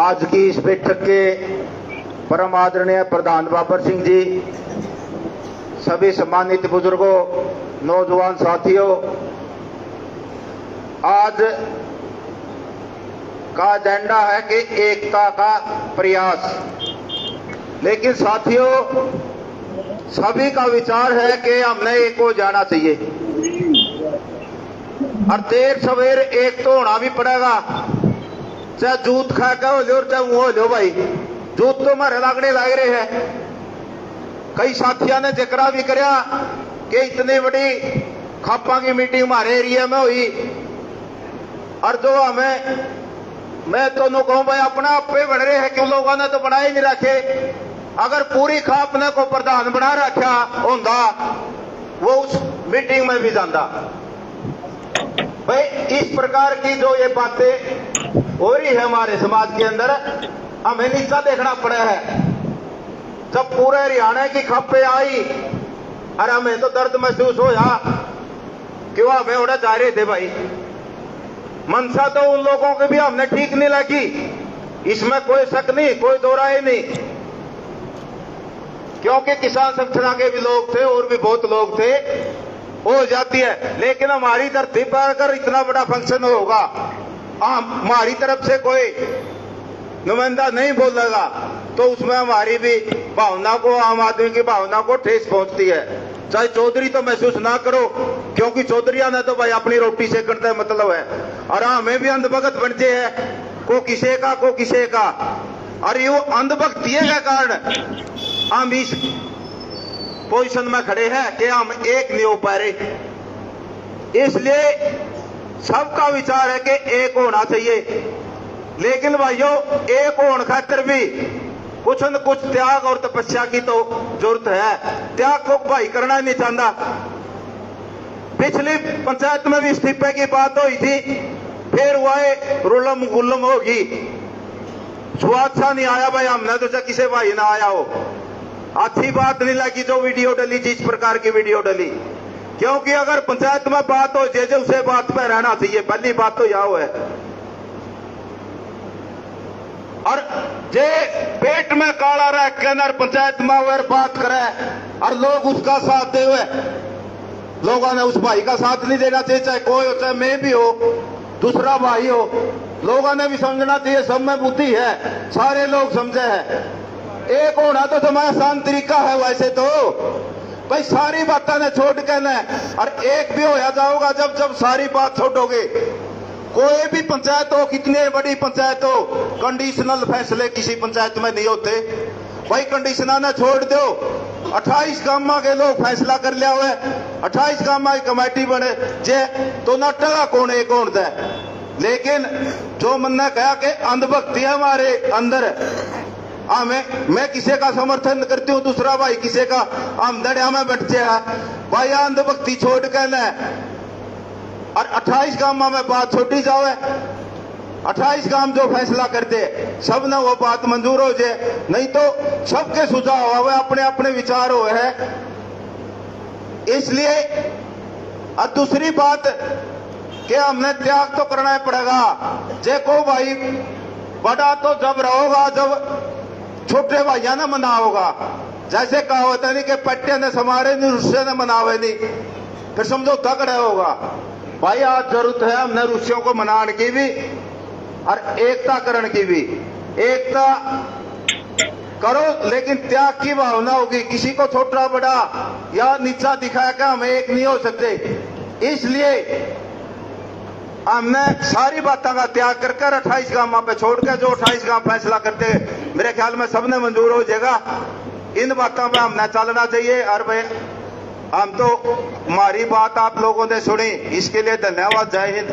आज की इस बैठक के परम आदरणीय प्रधान बाबर सिंह जी, सभी सम्मानित बुजुर्गों, नौजवान साथियों, आज का एजेंडा है कि एकता का प्रयास। लेकिन साथियों, सभी का विचार है कि हमने एक हो जाना चाहिए और देर सवेर एक तो होना भी पड़ेगा। चाहे जूत खा के हो लो चाहे वो हो लो भाई, जूत तो हमारे लागने लग रहे हैं। कई साथियों ने जिक्र भी कराया कि इतनी बड़ी खापा की मीटिंग हमारे एरिया में हुई और जो मैं तो कहूं भाई अपना आप पे बढ़ रहे हैं, क्यों लोगों ने तो बनाए नहीं रखे। अगर पूरी खाप ने को प्रधान बना रखा होता वो उस मीटिंग में भी जाता। भाई इस प्रकार की जो ये बातें हो रही है हमारे समाज के अंदर, हमें नीचा देखना पड़ा है। जब पूरे हरियाणा की खप्पे आई और हमें तो दर्द महसूस होया, क्यों हमें उड़ा जा रहे थे भाई। मनसा तो उन लोगों की भी हमने ठीक नहीं लगी, इसमें कोई शक नहीं, कोई दो राय नहीं, क्योंकि किसान संगठन के भी लोग थे और भी बहुत लोग थे, हो जाती है। लेकिन हमारी धरती पर अगर इतना बड़ा फंक्शन होगा, हमारी तरफ से कोई नुमाइंदा नहीं बोलेगा तो उसमें हमारी भी भावना को, आम आदमी की भावना को ठेस पहुंचती है। चाहे चौधरी तो महसूस ना करो, क्योंकि चौधरिया ने तो भाई अपनी रोटी से करते मतलब है, और हमें भी अंधभगत बनते हैं को किसे का। और ये अंधभक्ति के कारण हम इस पोजीशन में खड़े हैं कि हम एक नहीं हो पा रहे। इसलिए सबका विचार है कि एक होना चाहिए। लेकिन भाइयों, एक होने खातिर भी कुछ न कुछ त्याग और तपस्या की तो जरूरत है। त्याग को भाई करना नहीं चाहता। पिछली पंचायत में भी इस्तीफे की बात हुई थी, फिर वह रुलम गुल्लम होगी, स्वाद सा नहीं आया भाई। हमने तो चाहे किसी भाई ना आया हो, अच्छी बात नहीं लगी जो वीडियो डली, जिस प्रकार की वीडियो डली। क्योंकि अगर पंचायत में बात हो जे उसे बात पर रहना चाहिए, पहली बात तो यह है। और जे पेट में काला रह के पंचायत में वह बात करे और लोग उसका साथ दे हुए, लोगों ने उस भाई का साथ नहीं देना चाहिए, चाहे कोई हो, चाहे मैं भी हो, दूसरा भाई हो। लोगों ने भी समझना चाहिए, सब में बुद्धि है, सारे लोग समझे हैं। एक होना तो तुम्हारा आसान तरीका है वैसे तो भाई, सारी बातें ने छोड़ के न, और एक भी होया जाओगा जब सारी बात छोड़ोगे। कोई भी पंचायत हो, कितनी बड़ी पंचायत हो, कंडीशनल फैसले किसी पंचायत में नहीं होते भाई। कंडीशनल ने छोड़ दो, 28 गांव के लोग फैसला कर लिया हुआ है, 28 गांव की कमेटी बने जे तो न टगा कौन एक कौन दे। लेकिन जो मन ने कहा कि अंधभक्ति है हमारे अंदर, मैं किसी का समर्थन करती हूँ, दूसरा भाई किसी का, हम दड़िया में बैठते हैं भाई। अंधभक्ति छोड़ के न, और 28 गांव में बात छोटी जाए, 28 गांव जो फैसला करते सब ने वो बात मंजूर हो जाए, नहीं तो सबके सुझाव हुए, अपने अपने विचार हुए हैं। इसलिए और दूसरी बात कि हमने त्याग तो करना ही पड़ेगा। देखो भाई, बड़ा तो जब रहोगा जब छोटे भाइया ने मना होगा। जैसे कहा होता नहीं कि पट्टे ने समारे नहीं, रुस्से ने मनावे नहीं, फिर समझौता करे होगा भाई। आज जरूरत है हमने रुस्सियों को मनाने की भी और एकता करण की भी। एकता करो लेकिन त्याग की भावना होगी, किसी को छोटा बड़ा या नीचा दिखाया कि हम एक नहीं हो सकते। इसलिए हमने सारी बातों का त्याग करके 28 गांव पे छोड़ के जो 28 गांव फैसला करते, मेरे ख्याल में सबने मंजूर हो जाएगा। इन बातों पे हमने चलना चाहिए। और भाई हम तो, हमारी बात आप लोगों ने सुनी, इसके लिए धन्यवाद। जय हिंद।